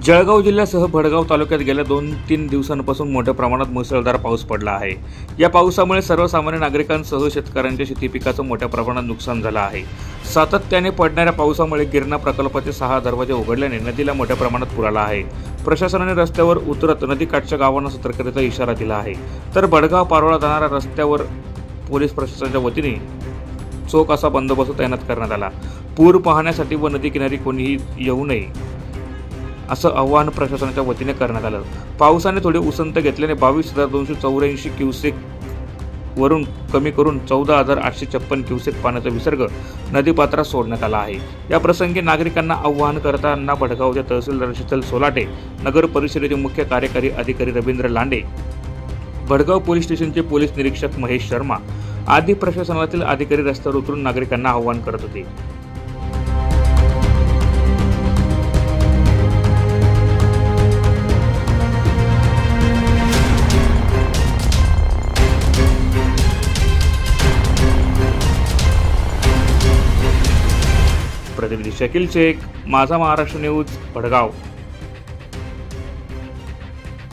जळगाव जिल्ह्यासह भडगाव तालुक्यात गेल्या 2-3 दिवसांपासून मोठ्या प्रमाणात मुसळधार पाऊस पडला आहे। या पावसामुळे सर्वसामान्य नागरिकांसह शेतकऱ्यांच्या शेती पिकाचं मोठ्या प्रमाणात नुकसान झालं आहे। सातत्याने पडणाऱ्या पावसामुळे गिरणा प्रकल्पाचे 6 दरवाजे उघडल्याने नदीला मोठ्या प्रमाणात पूर आला आहे। प्रशासनाने रस्त्यावर उतरत नदीकाठच्या गावांना सतर्कतेचा इशारा दिला आहे। तर भडगाव पारोळा जाणाऱ्या रस्त्यावर पोलीस प्रशासनाच्या वतीने चोख असा बंदोबस्त तैनात करण्यात आला। पूर पाहण्यासाठी व नदी किनारी कोणीही येऊ नये असं आवाहन प्रशासनाच्या वतीने करण्यात आलं। पावसाने थोडी उसंत घेतल्याने 22,284 क्युसेक वरून कमी करून 14,856 क्युसेक पाण्याचा विसर्ग नदीपात्रात सोडण्यात आला आहे। या प्रसंगी नागरिकांना आवाहन करताना भडगावचे तहसीलदार शीतल सोलाटे, नगर परिषदेचे मुख्य कार्यकारी अधिकारी रवींद्र लांडे, भडगाव पोलीस स्टेशनचे पोलीस निरीक्षक महेश शर्मा आदी प्रशासनातील अधिकारी रस्त्यावर उतरून नागरिकांना आवाहन करत होते। प्रतिनिधी शकील शेख, माझा महाराष्ट्र न्यूज, भडगाव।